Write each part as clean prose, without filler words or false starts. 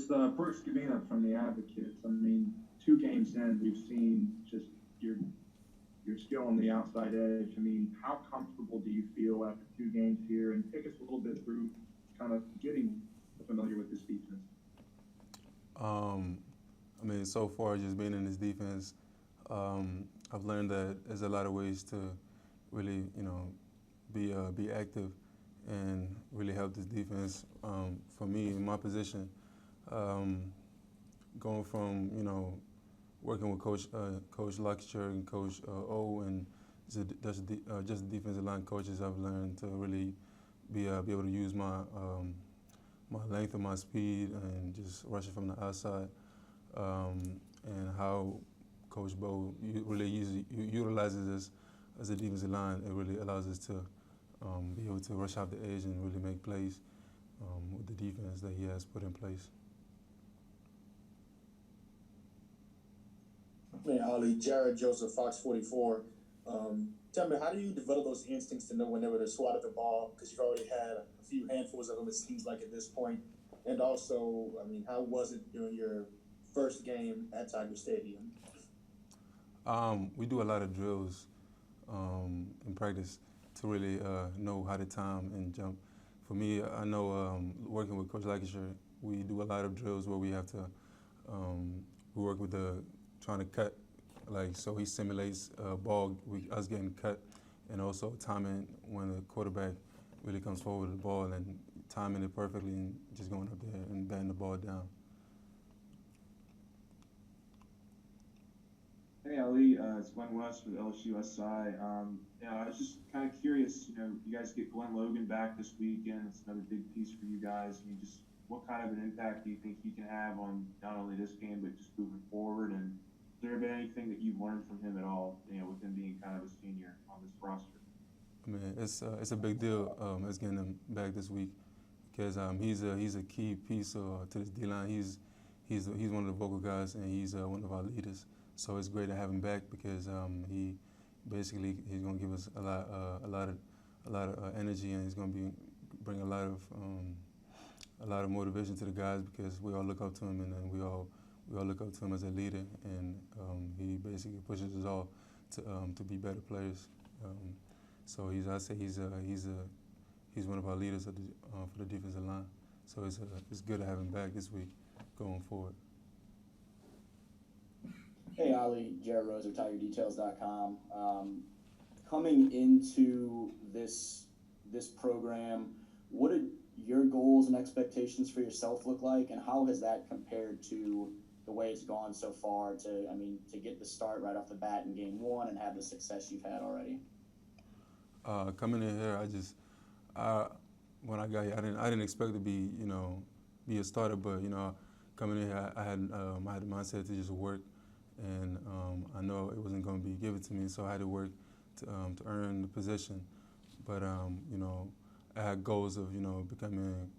It's Brooks Gavina from the Advocates. I mean, 2 games in, we've seen just your skill on the outside edge. I mean, how comfortable do you feel after 2 games here? And take us a little bit through kind of getting familiar with this defense. I mean, so far just being in this defense, I've learned that there's a lot of ways to really, be active and really help this defense. For me, in my position, um, going from working with Coach Luxcher and Coach O and just the defensive line coaches, I've learned to really be able to use my length and my speed and just rush it from the outside. And how Coach Bo really utilizes us as a defensive line, it really allows us to be able to rush out the edge and really make plays with the defense that he has put in place. Hey, Ali, Jared Joseph, Fox 44. Tell me, how do you develop those instincts to know whenever to swat at the ball? Because you've already had a few handfuls of them, it seems like, at this point. And also, I mean, how was it during your first game at Tiger Stadium? We do a lot of drills in practice to really know how to time and jump. For me, I know working with Coach Lancashire, we do a lot of drills where we have to, we work with trying to cut, so he simulates ball, us getting cut, and also timing when the quarterback really comes forward with the ball and timing it perfectly and just going up there and batting the ball down. Hey Ali, it's Glen West with LSU SI. I was just kind of curious. You guys get Glen Logan back this weekend. It's another big piece for you guys. I mean, just what kind of an impact do you think he can have on not only this game but just moving forward? And has there been anything that you've learned from him at all? With him being kind of a senior on this roster. I mean, it's a big deal us getting him back this week because he's a key piece to this D line. He's one of the vocal guys and he's one of our leaders. So it's great to have him back because he's going to give us a lot of energy and he's going to bring a lot of motivation to the guys because we all look up to him and then we all look up to him as a leader and he basically pushes us all to be better players. So he's one of our leaders for the defensive line. So it's good to have him back this week going forward. Hey, Ali, Jared Rose of TigerDetails.com. Coming into this program, what did your goals and expectations for yourself look like, and how has that compared to the way it's gone so far to get the start right off the bat in game one and have the success you've had already? Coming in here, when I got here, I didn't expect to be a starter, but coming in here, I had the mindset to just work. And I know it wasn't going to be given to me, so I had to work to earn the position. But I had goals of becoming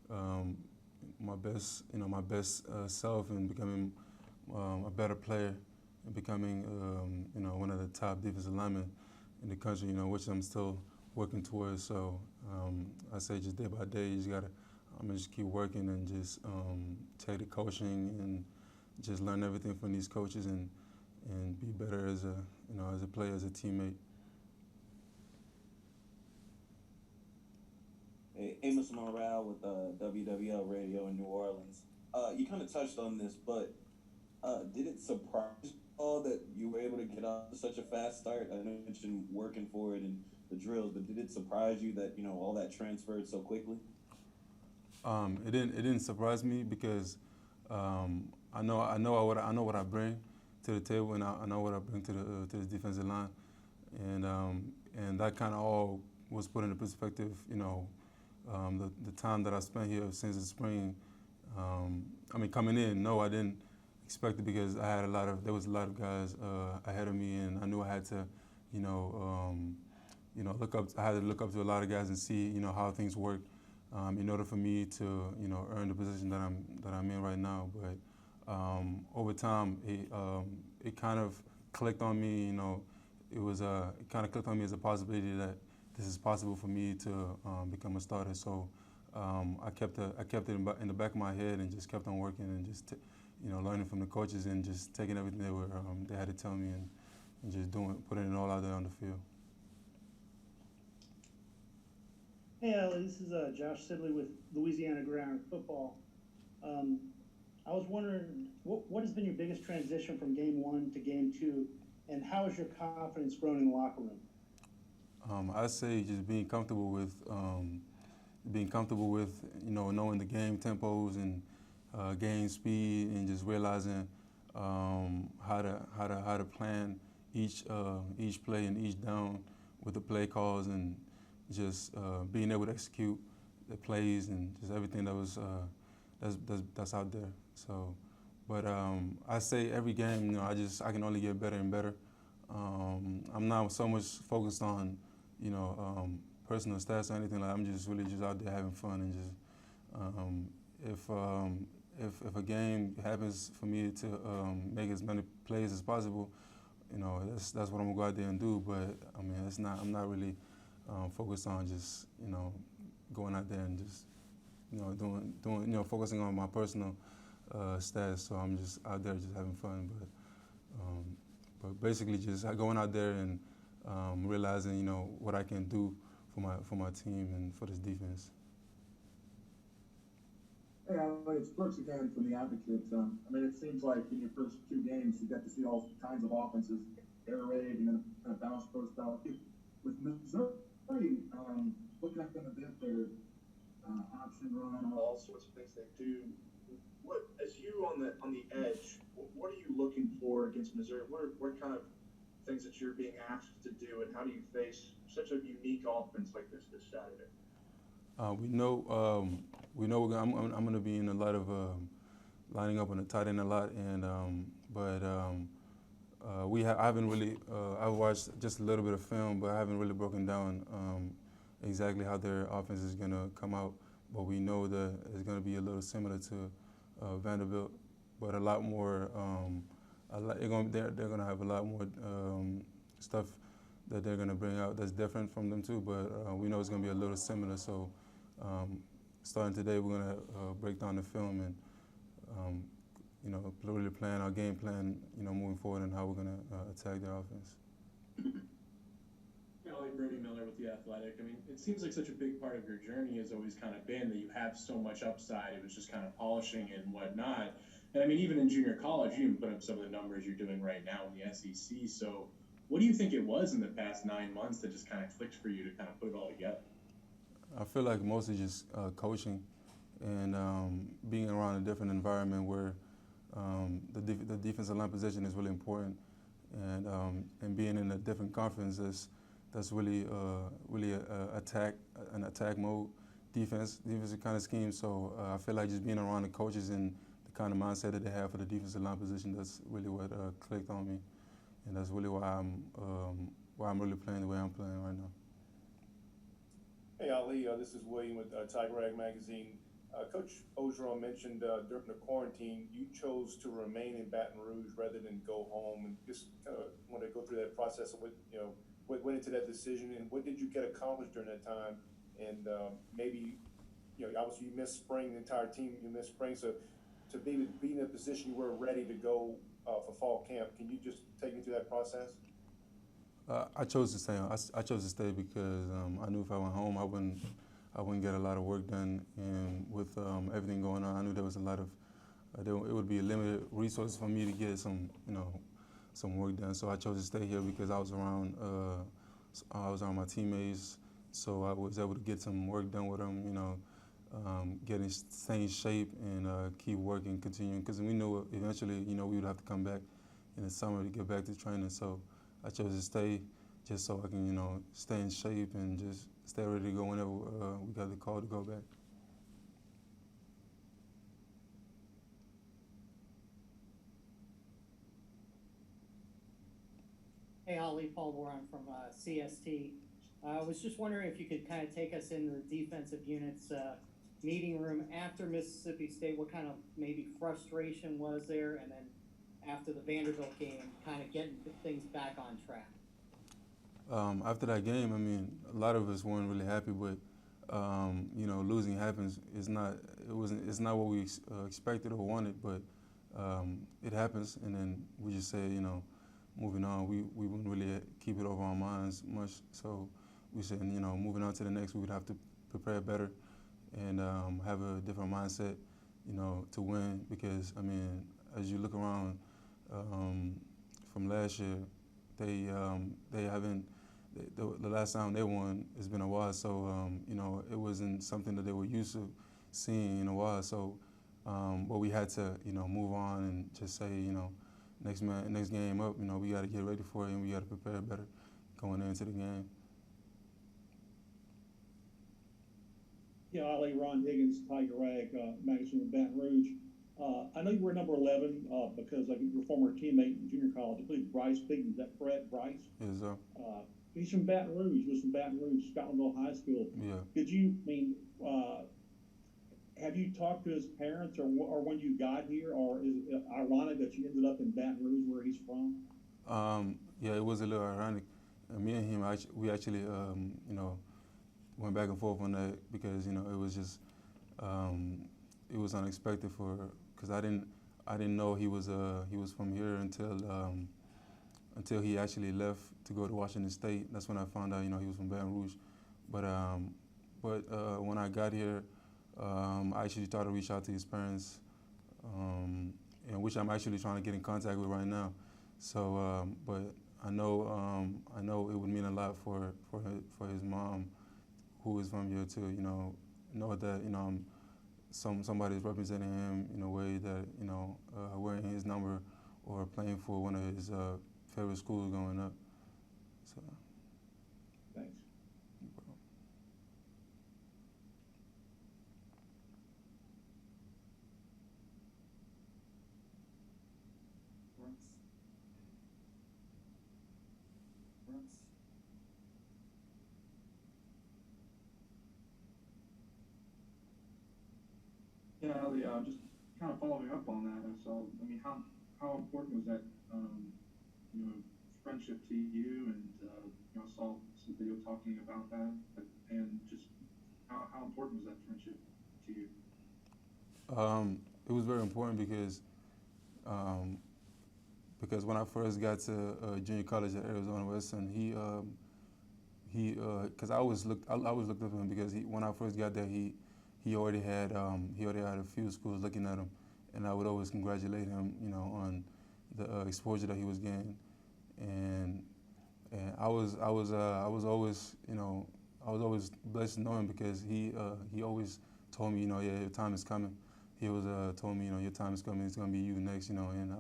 my best self and becoming a better player and becoming one of the top defensive linemen in the country. Which I'm still working towards. So I say just day by day, I'm gonna just keep working and just take the coaching and just learn everything from these coaches and be better as a player, as a teammate. Hey, Amos Morale with WWL Radio in New Orleans. You kind of touched on this, but did it surprise you all that you were able to get off to such a fast start? I know you mentioned working for it and the drills, but did it surprise you that all that transferred so quickly? It didn't surprise me because I know what I bring to the table, and I know what I bring to the defensive line, and that kind of all was put into perspective. The time that I spent here since the spring. Coming in, no, I didn't expect it because there was a lot of guys ahead of me, and I knew I had to, look up. I had to look up to a lot of guys and see, how things work. In order for me to, earn the position that I'm in right now. But over time, it kind of clicked on me. It kind of clicked on me as a possibility that this is possible for me to become a starter. So I kept it in the back of my head and just kept on working and just learning from the coaches and just taking everything they had to tell me and just putting it all out there on the field. Hey, Ali, this is Josh Sidley with Louisiana Ground Football. I was wondering, what has been your biggest transition from game 1 to game 2, and how has your confidence grown in the locker room? I'd say just being comfortable with knowing the game tempos and game speed, and just realizing how to plan each play and each down with the play calls, and just being able to execute the plays and just everything that's out there. So, but I say every game, I can only get better and better. I'm not so much focused on personal stats or anything like that. I'm just really just out there having fun, and just if a game happens for me to make as many plays as possible, that's what I'm gonna go out there and do. But I mean, I'm not really focused on just going out there and just doing focusing on my personal stats. So I'm just out there just having fun. But basically just going out there and realizing what I can do for my team and for this defense. Hey, it's Brooks again from the Advocate. I mean, it seems like in your first 2 games, you got to see all kinds of offenses, air raid, and then kind of bounce post out. With Missouri, looking at them a bit, their option run, all sorts of things they do. What, as you on the edge, what are you looking for against Missouri? What kind of things that you're being asked to do, and how do you face such a unique offense like this Saturday? We know I'm going to be in a lot of lining up on the tight end a lot, and I haven't really I've watched just a little bit of film, but I haven't really broken down exactly how their offense is going to come out. But we know that it's going to be a little similar to Vanderbilt, but a lot more. They're going to have a lot more stuff that they're going to bring out that's different from them too. But we know it's going to be a little similar. So starting today, we're going to break down the film and really plan our game plan, moving forward, and how we're going to attack their offense. Brody Miller with The Athletic. I mean, it seems like such a big part of your journey has always kind of been that you have so much upside. It was just kind of polishing and whatnot. And I mean, even in junior college, you even put up some of the numbers you're doing right now in the SEC. So what do you think it was in the past 9 months that just kind of clicked for you to kind of put it all together? I feel like mostly just coaching and being around a different environment where the defensive line position is really important, and being in a different conference that's really an attack mode defensive kind of scheme. So I feel like just being around the coaches and the kind of mindset that they have for the defensive line position, that's really what clicked on me, and that's really why I'm really playing the way I'm playing right now. Hey Ali, this is William with Tiger Rag Magazine. Coach Ogeron mentioned during the quarantine you chose to remain in Baton Rouge rather than go home, and just kind of want to go through that process of what went into that decision, and what did you get accomplished during that time? And maybe, obviously you missed spring, the entire team, you missed spring, so to be in a position you were ready to go for fall camp, can you just take me through that process? I chose to stay. I chose to stay because I knew if I went home, I wouldn't get a lot of work done, and with everything going on, I knew there was a lot of it would be a limited resource for me to get some work done. So I chose to stay here because I was around my teammates, so I was able to get some work done with them. Stay in shape and keep working, continuing, because we knew eventually we would have to come back in the summer to get back to training. So I chose to stay just so I can stay in shape and just stay ready to go whenever we got the call to go back. Hey, Ali, Paul Warren from CST. I was just wondering if you could kind of take us into the defensive unit's meeting room after Mississippi State. What kind of maybe frustration was there? And then after the Vanderbilt game, kind of getting things back on track? After that game, I mean, a lot of us weren't really happy, but you know, losing happens. It's not what we expected or wanted, but it happens, and then we just say, you know, moving on. We wouldn't really keep it over our minds much, so we said, you know, moving on to the next, we would have to prepare better and have a different mindset, you know, to win. Because I mean, as you look around from last year, they haven't. The last time they won, it's been a while, so you know, it wasn't something that they were used to seeing in a while. So, but we had to, you know, move on and just say, you know, next game up, you know, we got to get ready for it and we got to prepare better going into the game. Yeah, Ali, Ron Higgins, Tiger Rag magazine in Baton Rouge. I know you were number 11 because of your former teammate in junior college. I believe Bryce Bigton, is that correct, Bryce? Yes, sir. He's from Baton Rouge. He was from Baton Rouge, Scotlandville High School. Yeah. Did you, have you talked to his parents or when you got here, or is it ironic that you ended up in Baton Rouge where he's from? Yeah, it was a little ironic. Me and him, we actually, you know, went back and forth on that because, you know, it was just, it was unexpected because I didn't know he was from here until he actually left to go to Washington State. That's when I found out, you know, he was from Baton Rouge. But when I got here, I actually tried to reach out to his parents, and which I'm actually trying to get in contact with right now. So, but I know it would mean a lot for his mom, who is from here, to, you know that, you know, somebody's representing him in a way that, you know, wearing his number or playing for one of his favorite schools growing up. So. Thanks. Yeah, Ali, just kind of following up on that. So, I mean, how important was that, you know, friendship to you? And you know, I saw some video talking about that, and just how important was that friendship to you? It was very important because when I first got to junior college at Arizona Western, because I always looked up to him because when I first got there, he already had a few schools looking at him, and I would always congratulate him, you know, on the exposure that he was getting, and I was always, you know, I was always blessed to know him because he always told me, you know, yeah, your time is coming. He always told me, you know, your time is coming. It's gonna be you next, you know, and I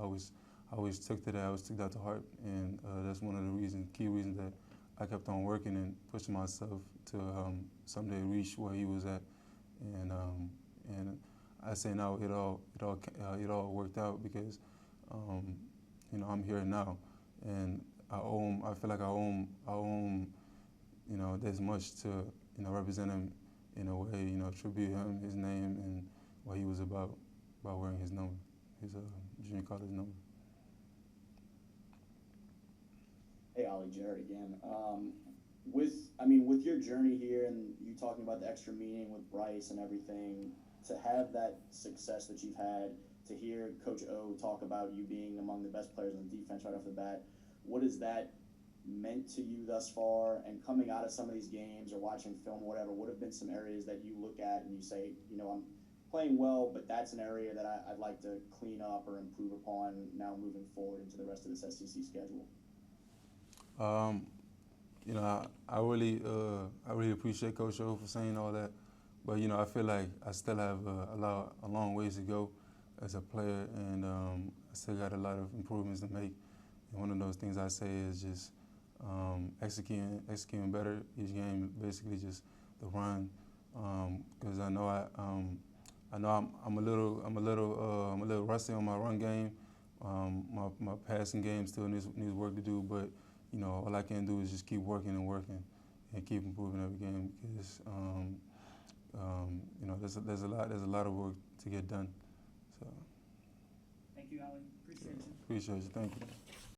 always took to that. I always took that to heart, and that's one of the key reasons that I kept on working and pushing myself to someday reach where he was at. And I say now it all worked out because you know, I'm here now, and I feel like I owe him, you know, this much to, you know, represent him in a way, you know, tribute him, his name, and what he was about wearing his number, his junior college number. Hey, Ali, Jared again. With your journey here and you talking about the extra meeting with Bryce and everything, to have that success that you've had, to hear Coach O talk about you being among the best players on the defense right off the bat, what has that meant to you thus far? And coming out of some of these games or watching film or whatever, what have been some areas that you look at and you say, you know, I'm playing well, but that's an area that I'd like to clean up or improve upon now moving forward into the rest of this SEC schedule? You know, I really appreciate Coach O for saying all that, but you know, I feel like I still have a long ways to go as a player, and I still got a lot of improvements to make. And one of those things I say is just executing better each game. Basically, just the run, because I know I'm a little rusty on my run game. My passing game still needs work to do, but you know, all I can do is just keep working and keep improving every game because you know, there's a lot of work to get done. So. Thank you, Ali. Appreciate you. Appreciate you. Thank you.